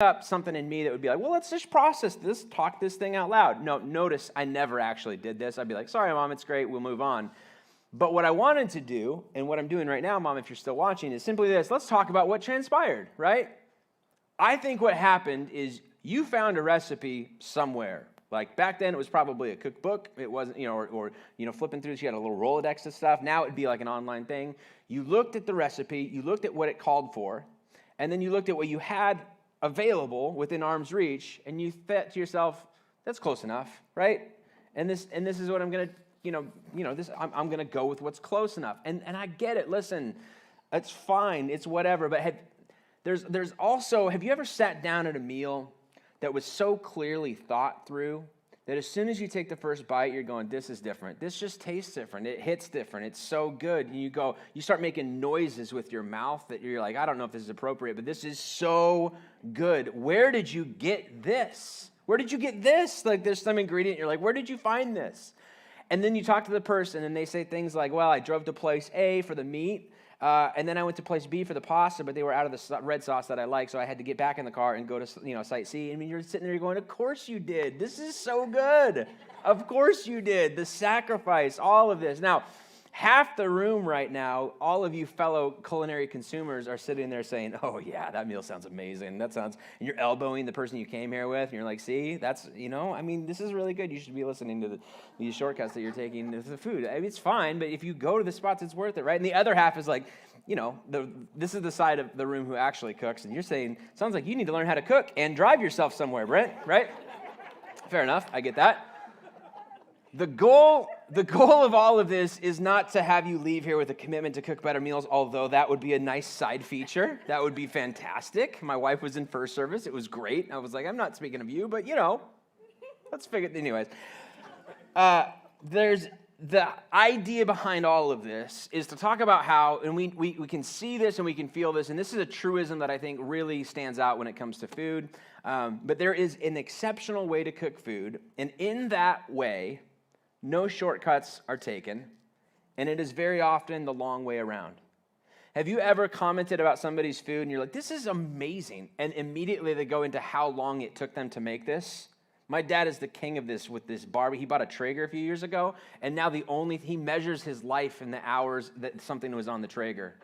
up something in me that would be like, well, let's just process this, talk this thing out loud. No, notice I never actually did this. I'd be like, sorry, Mom, it's great, we'll move on. But what I wanted to do, and what I'm doing right now, Mom, if you're still watching, is simply this. Let's talk about what transpired, right? I think what happened is you found a recipe somewhere. Like back then, it was probably a cookbook. It wasn't, or flipping through, she had a little Rolodex of stuff. Now it'd be like an online thing. You looked at the recipe, you looked at what it called for, and then you looked at what you had available within arm's reach, and you thought to yourself, that's close enough, right? And this is what I'm going to, I'm going to go with what's close enough. And I get it. Listen, it's fine. It's whatever. But there's also, have you ever sat down at a meal that was so clearly thought through that as soon as you take the first bite, you're going, this is different. This just tastes different. It hits different. It's so good. And you start making noises with your mouth that you're like, I don't know if this is appropriate, but this is so good. Where did you get this? Where did you get this? Like there's some ingredient. You're like, where did you find this? And then you talk to the person and they say things like, well, I drove to place A for the meat. And then I went to place B for the pasta, but they were out of the red sauce that I like, so I had to get back in the car and go to site C. I mean, you're sitting there you're going, of course you did. This is so good. Of course you did. The sacrifice, all of this. Now, half the room right now, all of you fellow culinary consumers are sitting there saying, oh yeah, that meal sounds amazing. And you're elbowing the person you came here with, and you're like, see, that's, this is really good. You should be listening to these shortcuts that you're taking to the food. I mean, it's fine, but if you go to the spots, it's worth it, right? And the other half is like, this is the side of the room who actually cooks, and you're saying, sounds like you need to learn how to cook and drive yourself somewhere, Brent, right? Fair enough, I get that. The goal of all of this is not to have you leave here with a commitment to cook better meals, although that would be a nice side feature. That would be fantastic. My wife was in first service. It was great. I was like, I'm not speaking of you, but let's figure it. Anyways, there's the idea behind all of this is to talk about how, and we can see this and we can feel this, and this is a truism that I think really stands out when it comes to food. But there is an exceptional way to cook food, and in that way, no shortcuts are taken, and it is very often the long way around. Have you ever commented about somebody's food and you're like, this is amazing, and immediately they go into how long it took them to make this? My dad is the king of this with this barbie. He bought a Traeger a few years ago, and now he measures his life in the hours that something was on the Traeger.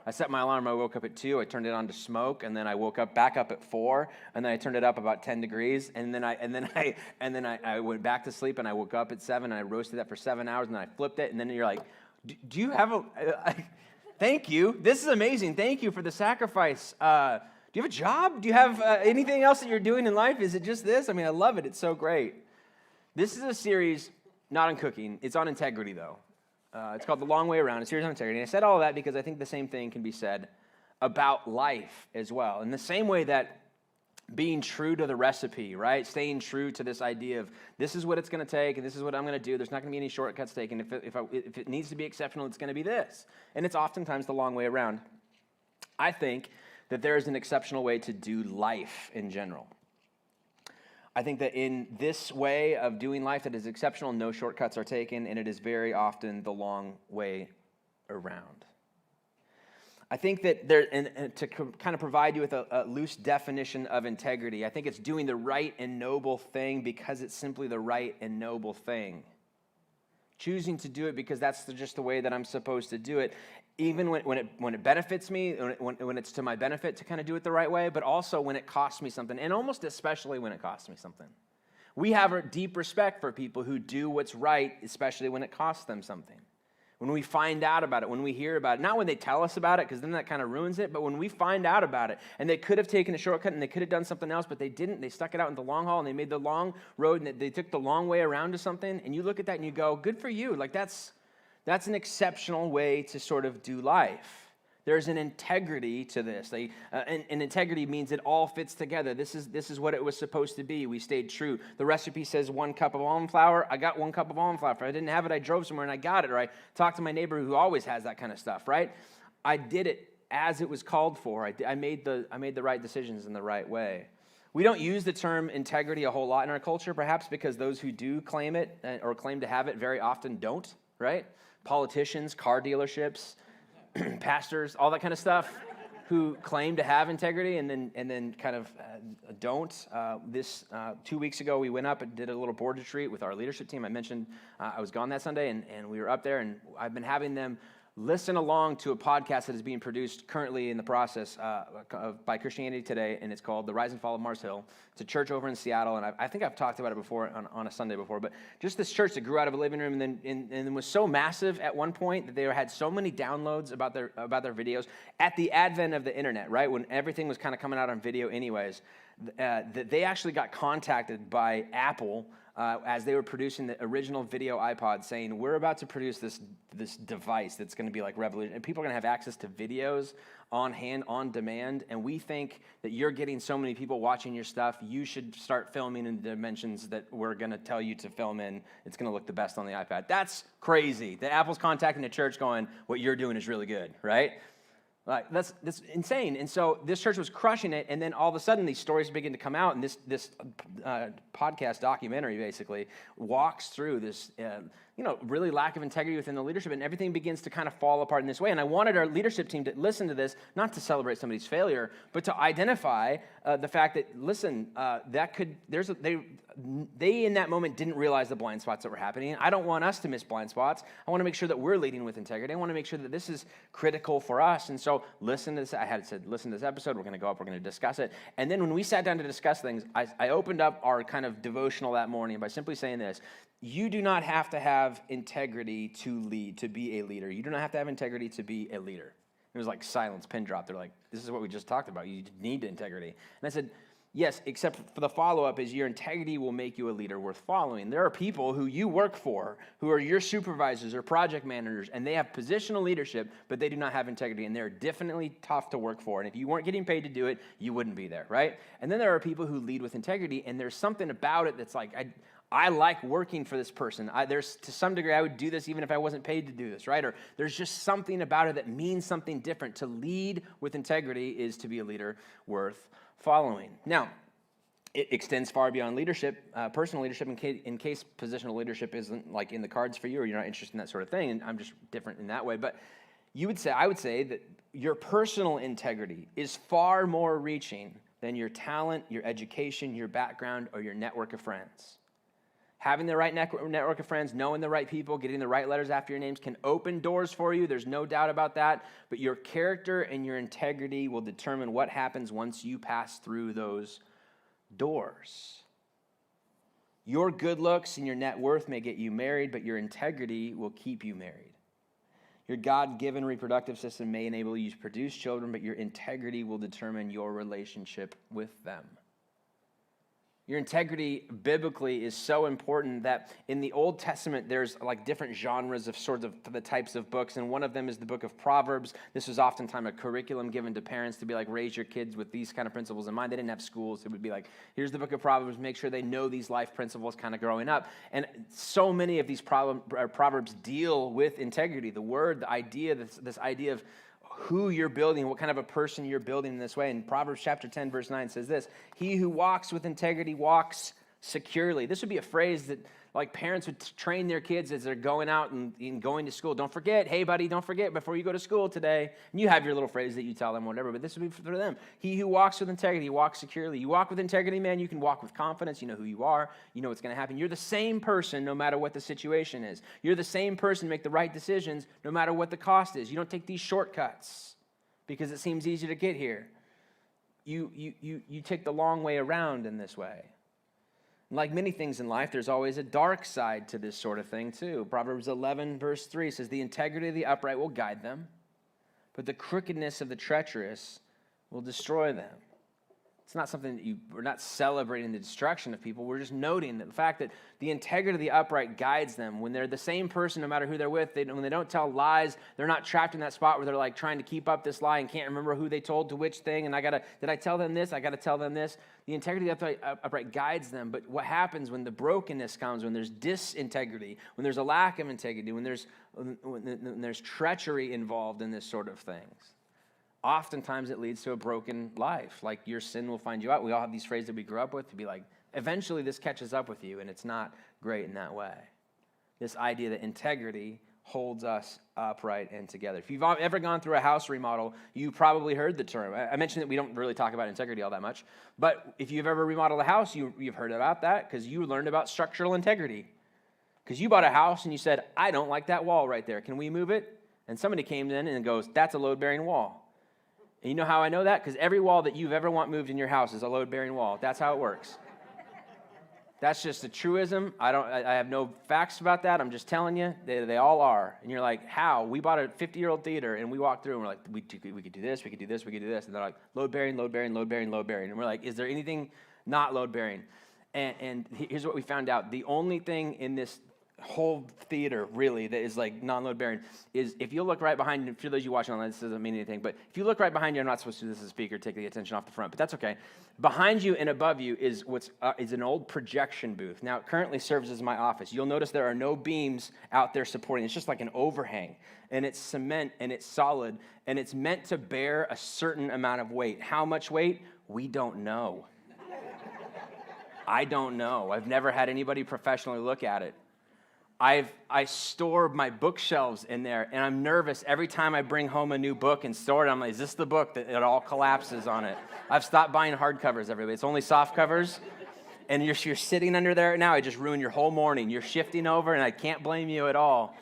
I set my alarm. I woke up at 2. I turned it on to smoke, and then I woke up back up at 4, and then I turned it up about 10 degrees, and then I went back to sleep, and I woke up at 7, and I roasted that for 7 hours, and then I flipped it, and then you're like, do you have thank you. This is amazing. Thank you for the sacrifice. Do you have a job? Do you have anything else that you're doing in life? Is it just this? I mean, I love it. It's so great. This is a series not on cooking. It's on integrity, though. It's called The Long Way Around, a series on integrity. And I said all of that because I think the same thing can be said about life as well. In the same way that being true to the recipe, right? Staying true to this idea of this is what it's going to take and this is what I'm going to do. There's not going to be any shortcuts taken. If it needs to be exceptional, it's going to be this. And it's oftentimes the long way around. I think that there is an exceptional way to do life in general. I think that in this way of doing life that is exceptional, no shortcuts are taken, and it is very often the long way around. I think that to kind of provide you with a loose definition of integrity, I think it's doing the right and noble thing because it's simply the right and noble thing. Choosing to do it because that's just the way that I'm supposed to do it, even when it benefits me, when it's to my benefit to kind of do it the right way, but also when it costs me something, and almost especially when it costs me something. We have a deep respect for people who do what's right, especially when it costs them something. When we find out about it, when we hear about it, not when they tell us about it, because then that kind of ruins it, but when we find out about it, and they could have taken a shortcut and they could have done something else, but they didn't. They stuck it out in the long haul, and they made the long road, and they took the long way around to something, and you look at that and you go, good for you. Like that's an exceptional way to sort of do life. There's an integrity to this. And integrity means it all fits together. This is what it was supposed to be. We stayed true. The recipe says 1 cup of almond flour. I got 1 cup of almond flour. If I didn't have it, I drove somewhere and I got it. Or I talked to my neighbor who always has that kind of stuff, right? I did it as it was called for. I made the right decisions in the right way. We don't use the term integrity a whole lot in our culture, perhaps because those who do claim it or claim to have it very often don't, right? Politicians, car dealerships, pastors, all that kind of stuff. who claim to have integrity and then kind of don't. 2 weeks ago, we went up and did a little board retreat with our leadership team. I mentioned I was gone that Sunday, and we were up there, and I've been having them listen along to a podcast that is being produced currently in the process by Christianity Today, and it's called The Rise and Fall of Mars Hill. It's a church over in Seattle, and I think I've talked about it before on a Sunday before, but just this church that grew out of a living room and was so massive at one point that they had so many downloads about their videos at the advent of the internet, right, when everything was kind of coming out on video anyways, that they actually got contacted by Apple as they were producing the original video iPod, saying, we're about to produce this device that's going to be like revolutionary, and people are going to have access to videos on hand, on demand, and we think that you're getting so many people watching your stuff, you should start filming in the dimensions that we're going to tell you to film in. It's going to look the best on the iPad. That's crazy. The Apple's contacting the church going, what you're doing is really good, right? Like, that's insane. And so this church was crushing it, and then all of a sudden these stories begin to come out, and this podcast documentary basically walks through this really lack of integrity within the leadership, and everything begins to kind of fall apart in this way. And I wanted our leadership team to listen to this, not to celebrate somebody's failure, but to identify the fact that, listen, they in that moment didn't realize the blind spots that were happening. I don't want us to miss blind spots. I want to make sure that we're leading with integrity. I want to make sure that this is critical for us. And so listen to this. I had said, listen to this episode. We're going to go up. We're going to discuss it. And then when we sat down to discuss things, I opened up our kind of devotional that morning by simply saying this. You do not have to have integrity to lead, to be a leader. You do not have to have integrity to be a leader. It was like silence, pin drop. They're like, this is what we just talked about. You need integrity. And I said, yes, except for the follow-up is your integrity will make you a leader worth following. There are people who you work for who are your supervisors or project managers, and they have positional leadership, but they do not have integrity, and they're definitely tough to work for. And if you weren't getting paid to do it, you wouldn't be there, right? And then there are people who lead with integrity, and there's something about it that's like, I like working for this person. There's to some degree, I would do this even if I wasn't paid to do this, right? Or there's just something about it that means something different. To lead with integrity is to be a leader worth following. Now, it extends far beyond leadership, personal leadership, in case positional leadership isn't like in the cards for you, or you're not interested in that sort of thing, and I'm just different in that way. But I would say that your personal integrity is far more reaching than your talent, your education, your background, or your network of friends. Having the right network of friends, knowing the right people, getting the right letters after your names can open doors for you. There's no doubt about that. But your character and your integrity will determine what happens once you pass through those doors. Your good looks and your net worth may get you married, but your integrity will keep you married. Your God-given reproductive system may enable you to produce children, but your integrity will determine your relationship with them. Your integrity biblically is so important that in the Old Testament, there's like different genres of sorts of the types of books, and one of them is the book of Proverbs. This was oftentimes a curriculum given to parents to be like, raise your kids with these kind of principles in mind. They didn't have schools. It would be like, here's the book of Proverbs, make sure they know these life principles kind of growing up. And so many of these Proverbs deal with integrity, the word, the idea, this idea of who you're building, what kind of a person you're building in this way. And Proverbs chapter 10, verse 9 says this, he who walks with integrity walks securely. This would be a phrase that like parents would train their kids as they're going out and going to school. Don't forget, hey buddy, don't forget before you go to school today. And you have your little phrase that you tell them, whatever, but this would be for them. He who walks with integrity walks securely. You walk with integrity, man, you can walk with confidence. You know who you are. You know what's going to happen. You're the same person no matter what the situation is. You're the same person to make the right decisions no matter what the cost is. You don't take these shortcuts because it seems easier to get here. You take the long way around in this way. Like many things in life, there's always a dark side to this sort of thing too. Proverbs 11, verse 3 says, the integrity of the upright will guide them, but the crookedness of the treacherous will destroy them. It's not something that we're not celebrating the destruction of people. We're just noting that the fact that the integrity of the upright guides them. When they're the same person, no matter who they're with, when they don't tell lies, they're not trapped in that spot where they're like trying to keep up this lie and can't remember who they told to which thing. And did I tell them this? I got to tell them this. The integrity of the upright guides them. But what happens when the brokenness comes, when there's disintegrity, when there's a lack of integrity, when there's treachery involved in this sort of things? Oftentimes it leads to a broken life. Like your sin will find you out. We all have these phrases that we grew up with to be like, eventually this catches up with you, and it's not great in that way. This idea that integrity holds us upright and together. If you've ever gone through a house remodel, you probably heard the term. I mentioned that we don't really talk about integrity all that much, but if you've ever remodeled a house, you've heard about that because you learned about structural integrity. Because you bought a house and you said, I don't like that wall right there. Can we move it? And somebody came in and goes, that's a load-bearing wall. And you know how I know that? Because every wall that you've ever want moved in your house is a load-bearing wall. That's how it works. That's just a truism. I have no facts about that. I'm just telling you, they all are. And you're like, how? We bought a 50-year-old theater, and we walked through, and we're like, we could do this, we could do this, we could do this. And they're like, load-bearing, load-bearing, load-bearing, load-bearing. And we're like, is there anything not load-bearing? And here's what we found out. The only thing in this whole theater, really, that is like non-load bearing is if you look right behind you, for those of you watching online, this doesn't mean anything, but if you look right behind you, I'm not supposed to do this as a speaker, take the attention off the front, but that's okay. Behind you and above you is is an old projection booth. Now, it currently serves as my office. You'll notice there are no beams out there supporting. It's just like an overhang, and it's cement, and it's solid, and it's meant to bear a certain amount of weight. How much weight? We don't know. I don't know. I've never had anybody professionally look at it. I store my bookshelves in there, and I'm nervous every time I bring home a new book and store it. I'm like, is this the book that it all collapses on it? I've stopped buying hardcovers, everybody. It's only soft covers, and you're sitting under there right now. I just ruined your whole morning. You're shifting over, and I can't blame you at all.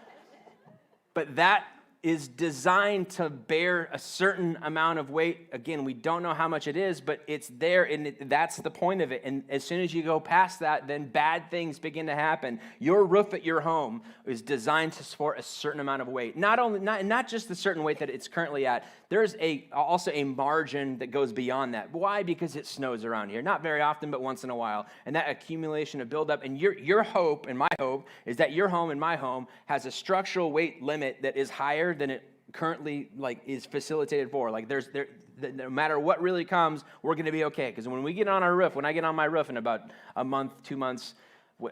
But that is designed to bear a certain amount of weight. Again, we don't know how much it is, but it's there, and that's the point of it. And as soon as you go past that, then bad things begin to happen. Your roof at your home is designed to support a certain amount of weight. Not just the certain weight that it's currently at. There's also a margin that goes beyond that. Why? Because it snows around here. Not very often, but once in a while. And that accumulation of buildup, and your hope and my hope is that your home and my home has a structural weight limit that is higher than it currently is facilitated for. No matter what really comes, we're going to be okay. Because when we get on our roof, when I get on my roof in about a month, 2 months,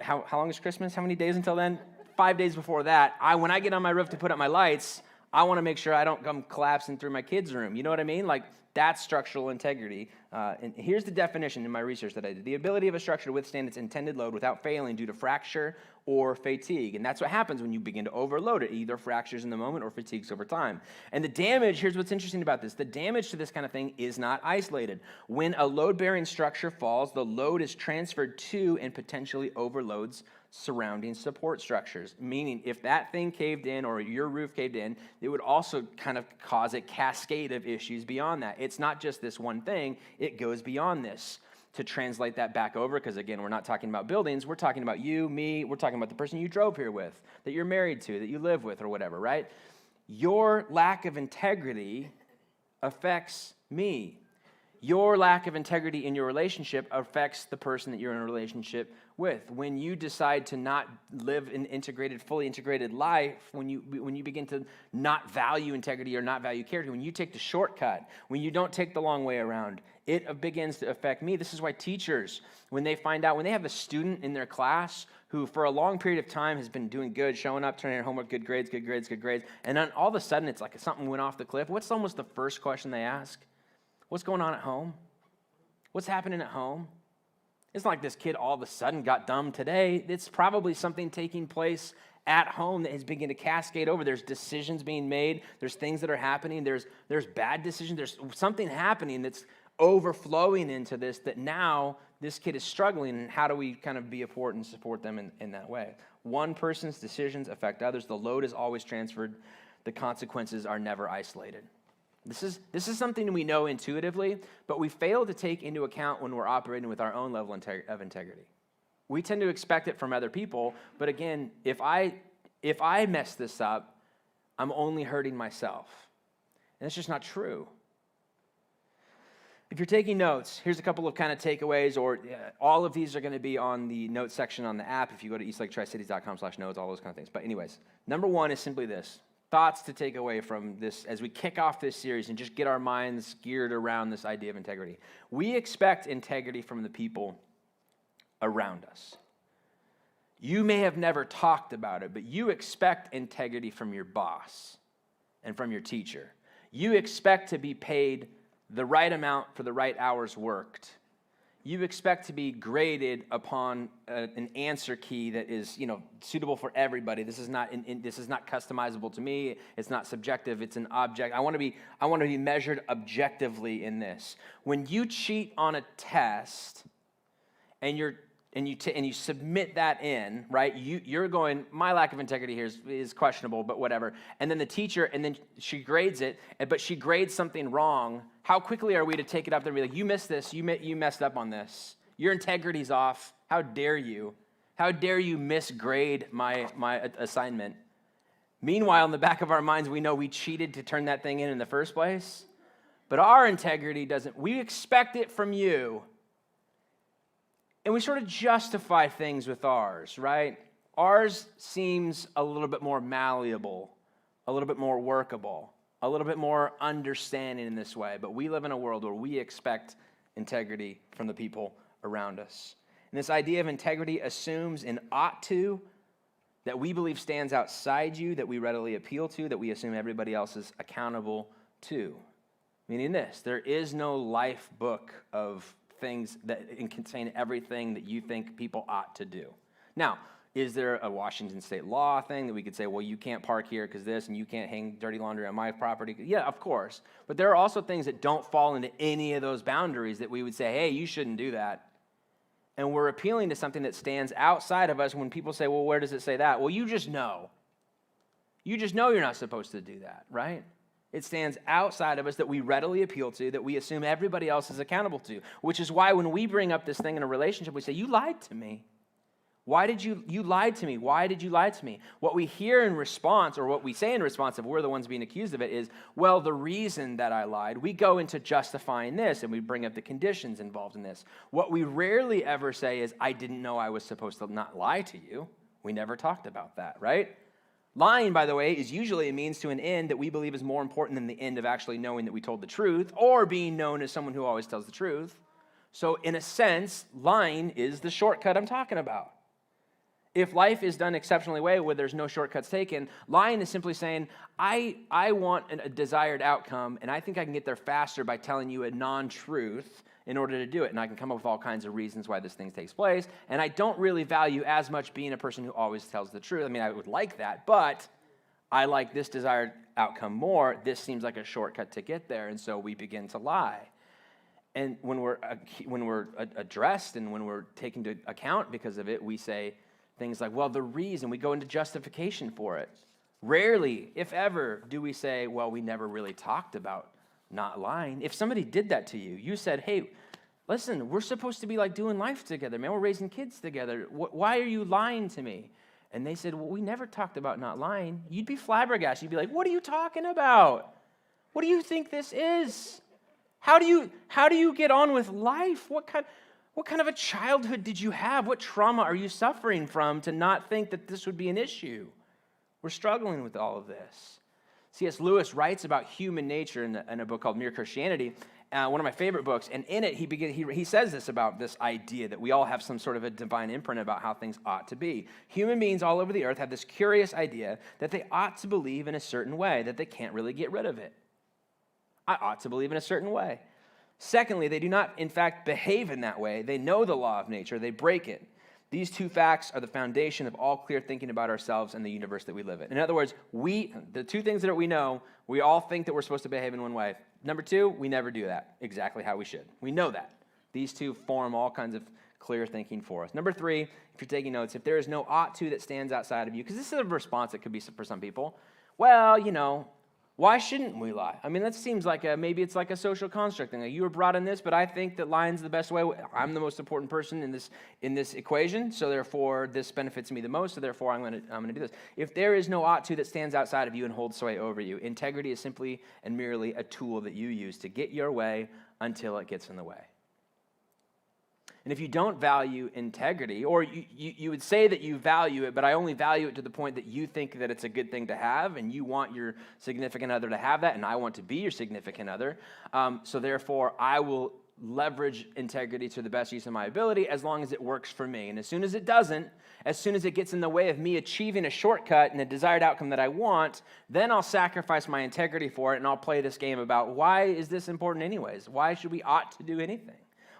how long is Christmas? How many days until then? 5 days before that, when I get on my roof to put up my lights, I want to make sure I don't come collapsing through my kid's room. You know what I mean? That's structural integrity. And here's the definition in my research that I did. The ability of a structure to withstand its intended load without failing due to fracture or fatigue. And that's what happens when you begin to overload it. It either fractures in the moment or fatigues over time. And the damage, here's what's interesting about this. The damage to this kind of thing is not isolated. When a load-bearing structure falls, the load is transferred to and potentially overloads surrounding support structures. Meaning, if that thing caved in or your roof caved in, it would also kind of cause a cascade of issues beyond that. It's not just this one thing. It goes beyond this to translate that back over, because again, we're not talking about buildings, we're talking about you, me, we're talking about the person you drove here with, that you're married to, that you live with, or whatever, right? Your lack of integrity affects me. Your lack of integrity in your relationship affects the person that you're in a relationship with. When you decide to not live an fully integrated life, when you begin to not value integrity or not value character, when you take the shortcut, when you don't take the long way around, it begins to affect me. This is why teachers, when they have a student in their class who for a long period of time has been doing good, showing up, turning in homework, good grades, and then all of a sudden it's like something went off the cliff, what's almost the first question they ask? What's going on at home? What's happening at home? It's not like this kid all of a sudden got dumb today. It's probably something taking place at home that has begun to cascade over. There's decisions being made. There's things that are happening. There's bad decisions. There's something happening that's overflowing into this, that now this kid is struggling, and how do we kind of be important and support them in that way? One person's decisions affect others. The load is always transferred. The consequences are never isolated. This is something we know intuitively, but we fail to take into account when we're operating with our own level of integrity. We tend to expect it from other people, but again, if I mess this up, I'm only hurting myself. And it's just not true. If you're taking notes, here's a couple of kind of takeaways, or all of these are going to be on the notes section on the app. If you go to eastlaketricities.com/notes, all those kind of things. But anyways, number one is simply this. Thoughts to take away from this as we kick off this series and just get our minds geared around this idea of integrity. We expect integrity from the people around us. You may have never talked about it, but you expect integrity from your boss and from your teacher. You expect to be paid the right amount for the right hours worked. you expect to be graded upon an answer key that is, suitable for everybody. This is not this is not customizable to me. It's not subjective. It's an object. I want to be measured objectively in this. When you cheat on a test, and you submit that in, right? You're going, my lack of integrity here is questionable, but whatever. And then the teacher, and then she grades it, but she grades something wrong. How quickly are we to take it up there and be like, you missed this, you messed up on this. Your integrity's off. How dare you? How dare you misgrade my assignment? Meanwhile, in the back of our minds, we know we cheated to turn that thing in the first place. But our integrity doesn't. We expect it from you. And we sort of justify things with ours, right? Ours seems a little bit more malleable, a little bit more workable, a little bit more understanding in this way. But we live in a world where we expect integrity from the people around us. And this idea of integrity assumes an ought to that we believe stands outside you, that we readily appeal to, that we assume everybody else is accountable to. Meaning this, there is no life book of things that contain everything that you think people ought to do. Now, is there a Washington state law thing that we could say, well, you can't park here because this, and you can't hang dirty laundry on my property? Yeah, of course. But there are also things that don't fall into any of those boundaries that we would say, hey, you shouldn't do that. And we're appealing to something that stands outside of us when people say, well, where does it say that? Well, you just know. You just know you're not supposed to do that, right? It stands outside of us that we readily appeal to, that we assume everybody else is accountable to, which is why when we bring up this thing in a relationship, we say, you lied to me. Why did you lied to me? Why did you lie to me? What we hear in response, or what we say in response if we're the ones being accused of it is, well, the reason that I lied, we go into justifying this, and we bring up the conditions involved in this. What we rarely ever say is, I didn't know I was supposed to not lie to you. We never talked about that, right? Lying, by the way, is usually a means to an end that we believe is more important than the end of actually knowing that we told the truth or being known as someone who always tells the truth. So in a sense, lying is the shortcut I'm talking about. If life is done exceptionally well where there's no shortcuts taken, lying is simply saying, I want a desired outcome, and I think I can get there faster by telling you a non-truth in order to do it. And I can come up with all kinds of reasons why this thing takes place. And I don't really value as much being a person who always tells the truth. I mean, I would like that, but I like this desired outcome more. This seems like a shortcut to get there, and so we begin to lie. And when we're addressed and when we're taken to account because of it, we say things like, well, the reason, we go into justification for it. Rarely, if ever, do we say, well, we never really talked about not lying. If somebody did that to you, you said, hey, listen, we're supposed to be like doing life together, man. We're raising kids together. Why are you lying to me? And they said, well, we never talked about not lying. You'd be flabbergasted. You'd be like, what are you talking about? What do you think this is? How do you get on with life? What kind of a childhood did you have? What trauma are you suffering from to not think that this would be an issue? We're struggling with all of this. C.S. Lewis writes about human nature in a book called Mere Christianity, one of my favorite books, and in it he says this about this idea that we all have some sort of a divine imprint about how things ought to be. Human beings all over the earth have this curious idea that they ought to believe in a certain way, that they can't really get rid of it. I ought to believe in a certain way. Secondly, they do not, in fact, behave in that way. They know the law of nature. They break it. These two facts are the foundation of all clear thinking about ourselves and the universe that we live in. In other words, the two things that we know, we all think that we're supposed to behave in one way. Number two, we never do that exactly how we should. We know that. These two form all kinds of clear thinking for us. Number three, if you're taking notes, if there is no ought to that stands outside of you, because this is a response that could be for some people, well, why shouldn't we lie? I mean, that seems like maybe it's like a social construct thing. Like, you were brought in this, but I think that lying's the best way. I'm the most important person in this equation, so therefore this benefits me the most, so therefore I'm going to do this. If there is no ought to that stands outside of you and holds sway over you, integrity is simply and merely a tool that you use to get your way until it gets in the way. And if you don't value integrity, or you would say that you value it, but I only value it to the point that you think that it's a good thing to have, and you want your significant other to have that, and I want to be your significant other, so therefore I will leverage integrity to the best use of my ability as long as it works for me. And as soon as it doesn't, as soon as it gets in the way of me achieving a shortcut and a desired outcome that I want, then I'll sacrifice my integrity for it, and I'll play this game about why is this important anyways? Why should we ought to do anything?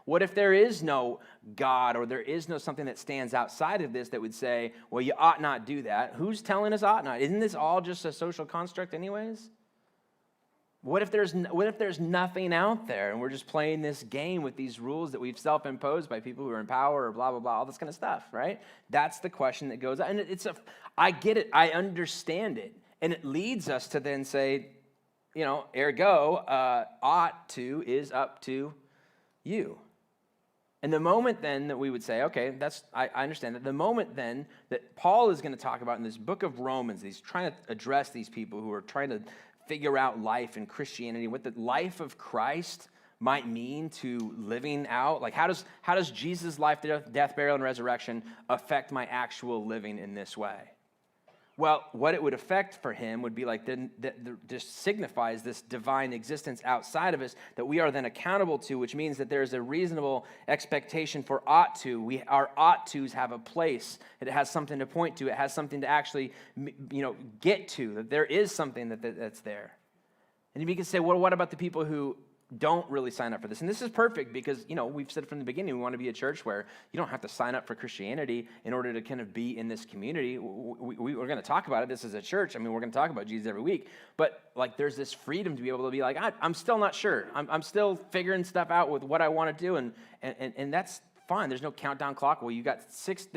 What if there is no God, or there is no something that stands outside of this that would say, well, you ought not do that? Who's telling us ought not? Isn't this all just a social construct anyways? What if there's nothing out there and we're just playing this game with these rules that we've self-imposed by people who are in power or blah, blah, blah, all this kind of stuff, right? That's the question that goes on. And I get it. I understand it. And it leads us to then say, ergo, ought to is up to you. And the moment then that we would say, okay, I understand that. The moment then that Paul is going to talk about in this book of Romans, he's trying to address these people who are trying to figure out life and Christianity, what the life of Christ might mean to living out. Like, how does Jesus' life, death, burial, and resurrection affect my actual living in this way? Well, what it would affect for him would be like just signifies this divine existence outside of us that we are then accountable to, which means that there is a reasonable expectation for ought to. Our ought tos have a place. It has something to point to. It has something to actually, get to. That there is something that's there. And you can say, well, what about the people who don't really sign up for this? And this is perfect because, we've said from the beginning, we want to be a church where you don't have to sign up for Christianity in order to kind of be in this community. We're going to talk about it. This is a church. I mean, we're going to talk about Jesus every week. But, there's this freedom to be able to be like, I'm still not sure. I'm still figuring stuff out with what I want to do. And that's fine. There's no countdown clock. Well, you got 6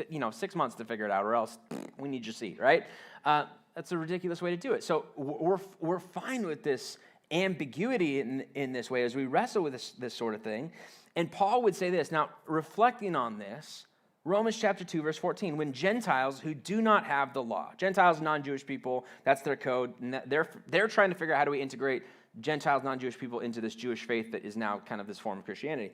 months to figure it out, or else we need your seat, right? That's a ridiculous way to do it. So we're fine with this ambiguity in this way as we wrestle with this sort of thing. And Paul would say this. Now, reflecting on this, Romans chapter 2, verse 14, when Gentiles who do not have the law, Gentiles, non-Jewish people, that's their code, and they're trying to figure out how do we integrate Gentiles, non-Jewish people into this Jewish faith that is now kind of this form of Christianity.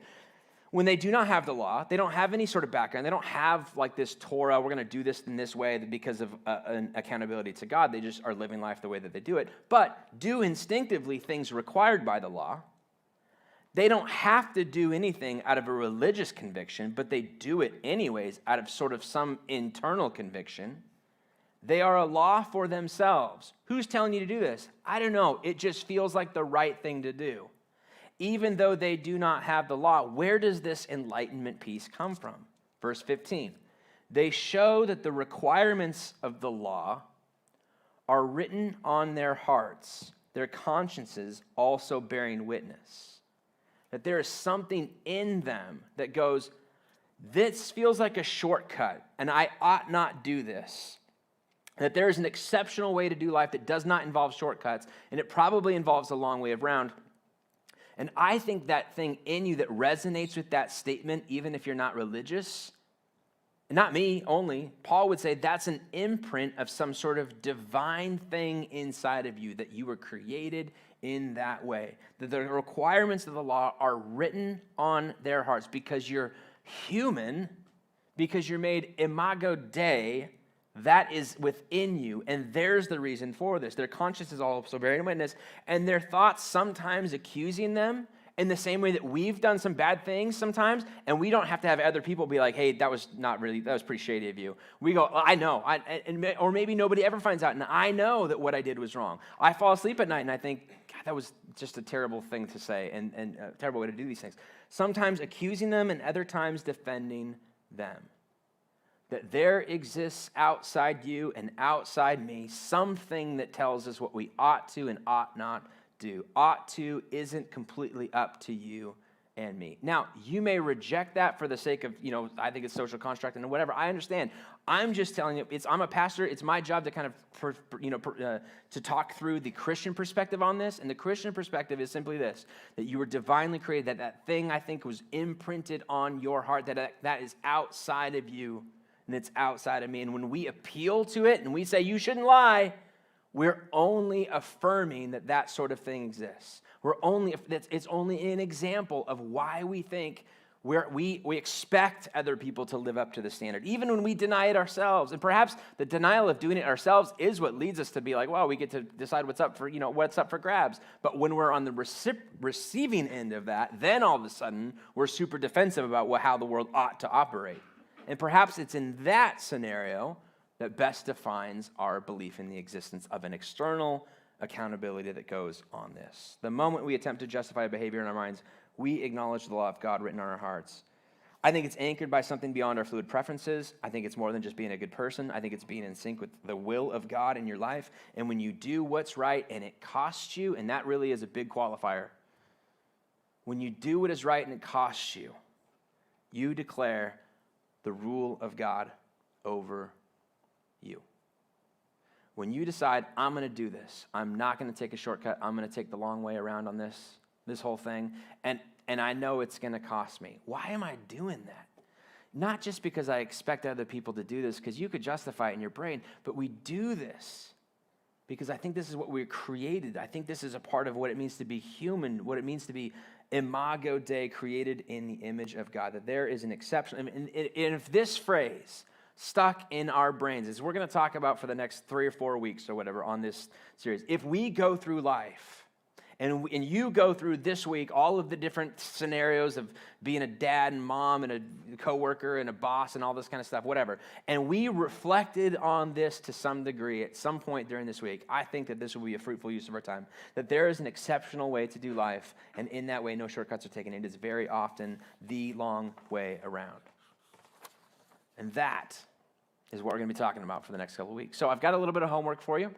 When they do not have the law, they don't have any sort of background. They don't have like this Torah, we're going to do this in this way because of an accountability to God. They just are living life the way that they do it, but do instinctively things required by the law. They don't have to do anything out of a religious conviction, but they do it anyways out of sort of some internal conviction. They are a law for themselves. Who's telling you to do this? I don't know. It just feels like the right thing to do. Even though they do not have the law, where does this enlightenment piece come from? Verse 15, they show that the requirements of the law are written on their hearts, their consciences also bearing witness. That there is something in them that goes, this feels like a shortcut, and I ought not do this. That there is an exceptional way to do life that does not involve shortcuts, and it probably involves a long way around. And I think that thing in you that resonates with that statement, even if you're not religious, not me only, Paul would say that's an imprint of some sort of divine thing inside of you, that you were created in that way. That the requirements of the law are written on their hearts because you're human, because you're made imago Dei. That is within you, and there's the reason for this. Their conscience is also bearing witness, and their thoughts sometimes accusing them in the same way that we've done some bad things sometimes, and we don't have to have other people be like, hey, that was pretty shady of you. We go, I know, or maybe nobody ever finds out, and I know that what I did was wrong. I fall asleep at night, and I think, God, that was just a terrible thing to say, and a terrible way to do these things. Sometimes accusing them, and other times defending them. That there exists outside you and outside me something that tells us what we ought to and ought not do. Ought to isn't completely up to you and me. Now, you may reject that for the sake of, I think it's social construct and whatever. I understand. I'm just telling you, I'm a pastor. It's my job to kind of, to talk through the Christian perspective on this. And the Christian perspective is simply this, that you were divinely created, that thing I think was imprinted on your heart, that is outside of you. And it's outside of me. And when we appeal to it and we say, you shouldn't lie, we're only affirming that sort of thing exists. It's only an example of why we think we expect other people to live up to the standard, even when we deny it ourselves. And perhaps the denial of doing it ourselves is what leads us to be like, well, we get to decide what's up for grabs. But when we're on the receiving end of that, then all of a sudden we're super defensive about how the world ought to operate. And perhaps it's in that scenario that best defines our belief in the existence of an external accountability that goes on this. The moment we attempt to justify behavior in our minds, we acknowledge the law of God written on our hearts. I think it's anchored by something beyond our fluid preferences. I think it's more than just being a good person. I think it's being in sync with the will of God in your life. And when you do what's right and it costs you, and that really is a big qualifier, when you do what is right and it costs you, you declare the rule of God over you. When you decide, I'm going to do this, I'm not going to take a shortcut, I'm going to take the long way around on this whole thing, and I know it's going to cost me. Why am I doing that? Not just because I expect other people to do this, because you could justify it in your brain, but we do this because I think this is what we're created. I think this is a part of what it means to be human, what it means to be imago Dei, created in the image of God, that there is an exception. And if this phrase stuck in our brains, as we're going to talk about for the next 3 or 4 weeks or whatever on this series, if we go through life, and you go through this week all of the different scenarios of being a dad and mom and a coworker and a boss and all this kind of stuff, whatever, and we reflected on this to some degree at some point during this week, I think that this will be a fruitful use of our time, that there is an exceptional way to do life, and in that way, no shortcuts are taken. It is very often the long way around. And that is what we're going to be talking about for the next couple of weeks. So I've got a little bit of homework for you.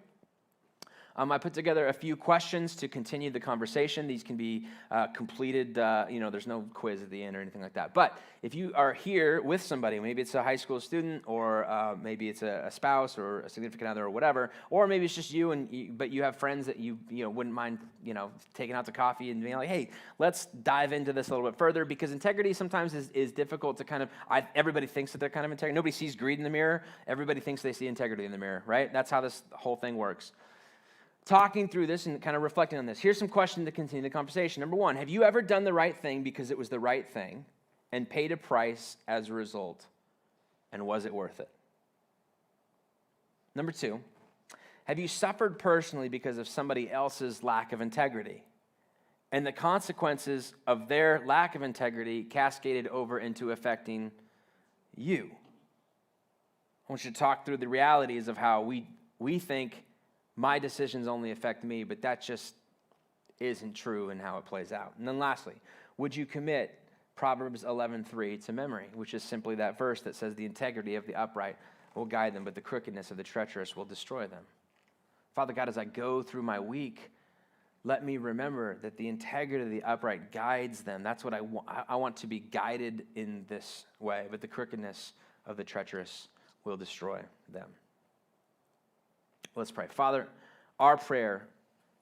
I put together a few questions to continue the conversation. These can be completed, there's no quiz at the end or anything like that. But if you are here with somebody, maybe it's a high school student, or maybe it's a spouse or a significant other or whatever, or maybe it's just you, but you have friends that you wouldn't mind, taking out to coffee and being like, hey, let's dive into this a little bit further, because integrity sometimes is difficult to kind of, everybody thinks that they're kind of integrity. Nobody sees greed in the mirror. Everybody thinks they see integrity in the mirror, right? That's how this whole thing works. Talking through this and kind of reflecting on this, here's some questions to continue the conversation. Number one, have you ever done the right thing because it was the right thing and paid a price as a result? And was it worth it? Number two, have you suffered personally because of somebody else's lack of integrity? And the consequences of their lack of integrity cascaded over into affecting you? I want you to talk through the realities of how we think my decisions only affect me, but that just isn't true in how it plays out. And then lastly, would you commit Proverbs 11:3 to memory, which is simply that verse that says the integrity of the upright will guide them, but the crookedness of the treacherous will destroy them. Father God, as I go through my week, let me remember that the integrity of the upright guides them. That's what I want. I want to be guided in this way, but the crookedness of the treacherous will destroy them. Let's pray. Father, our prayer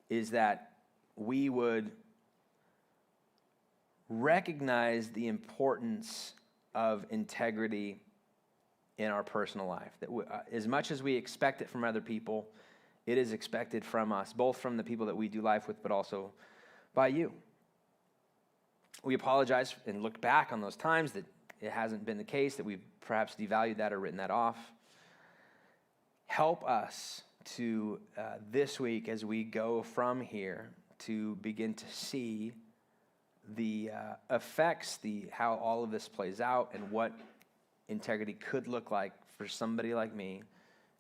is that we would recognize the importance of integrity in our personal life. That as much as we expect it from other people, it is expected from us, both from the people that we do life with, but also by you. We apologize and look back on those times that it hasn't been the case, that we've perhaps devalued that or written that off. Help us to this week, as we go from here, to begin to see the effects, how all of this plays out, and what integrity could look like for somebody like me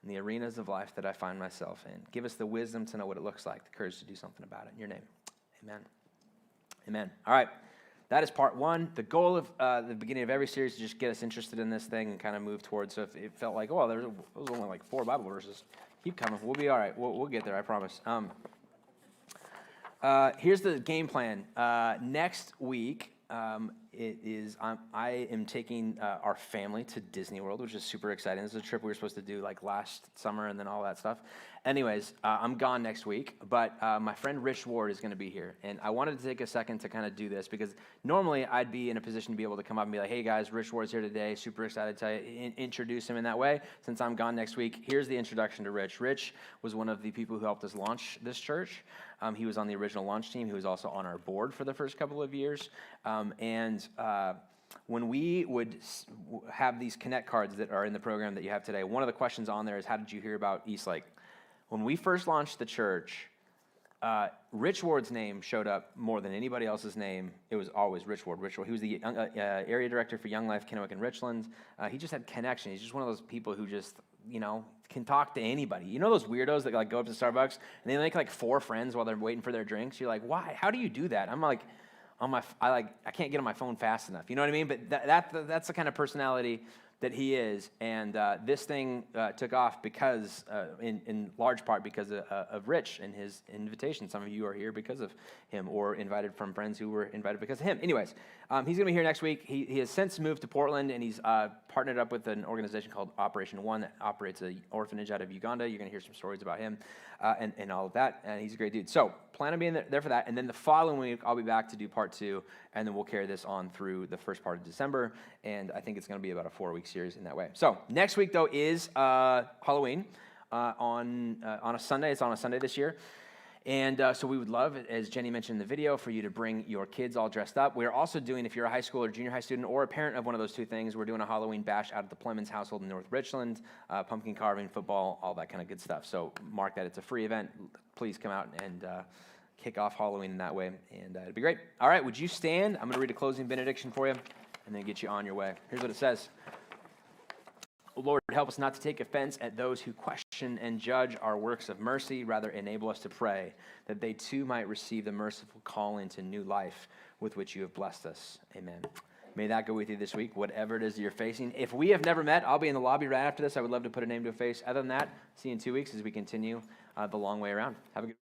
in the arenas of life that I find myself in. Give us the wisdom to know what it looks like, the courage to do something about it. In your name, amen. Amen. All right, that is part one. The goal of the beginning of every series is just get us interested in this thing and kind of move towards. So if it felt like, oh, there was only like 4 Bible verses, keep coming. We'll be all right. We'll get there, I promise. Here's the game plan. Next week, I am taking our family to Disney World, which is super exciting. This is a trip we were supposed to do like last summer and then all that stuff. Anyways, I'm gone next week, but my friend Rich Ward is going to be here. And I wanted to take a second to kind of do this, because normally I'd be in a position to be able to come up and be like, hey guys, Rich Ward's here today. Super excited to introduce him in that way. Since I'm gone next week, here's the introduction to Rich. Rich was one of the people who helped us launch this church. He was on the original launch team. He was also on our board for the first couple of years. When we would have these Connect cards that are in the program that you have today, one of the questions on there is, how did you hear about Eastlake? When we first launched the church, Rich Ward's name showed up more than anybody else's name. It was always Rich Ward. Rich Ward. He was the area director for Young Life, Kennewick, and Richland. He just had connection. He's just one of those people who just, can talk to anybody. You know those weirdos that like go up to Starbucks and they make like 4 friends while they're waiting for their drinks? You're like, why? How do you do that? I'm like, I can't get on my phone fast enough. You know what I mean? But that's the kind of personality that he is. And this thing took off because, in large part, because of Rich and his invitation. Some of you are here because of him, or invited from friends who were invited because of him. Anyways, he's going to be here next week. He has since moved to Portland, and he's partnered up with an organization called Operation One that operates an orphanage out of Uganda. You're going to hear some stories about him and all of that. And he's a great dude. So plan on being there for that. And then the following week, I'll be back to do part 2, and then we'll carry this on through the first part of December. And I think it's going to be about a 4-week series in that way. So next week, though, is Halloween on a Sunday. It's on a Sunday this year. And so we would love, as Jenny mentioned in the video, for you to bring your kids all dressed up. We're also doing, if you're a high school or junior high student or a parent of one of those two things, we're doing a Halloween bash out at the Plemons household in North Richland, pumpkin carving, football, all that kind of good stuff. So mark that. It's a free event. Please come out and kick off Halloween in that way, and it'd be great. All right, would you stand? I'm going to read a closing benediction for you and then get you on your way. Here's what it says. Lord, help us not to take offense at those who question and judge our works of mercy. Rather, enable us to pray that they too might receive the merciful call into new life with which you have blessed us. Amen. May that go with you this week, whatever it is that you're facing. If we have never met, I'll be in the lobby right after this. I would love to put a name to a face. Other than that, see you in 2 weeks as we continue the long way around. Have a good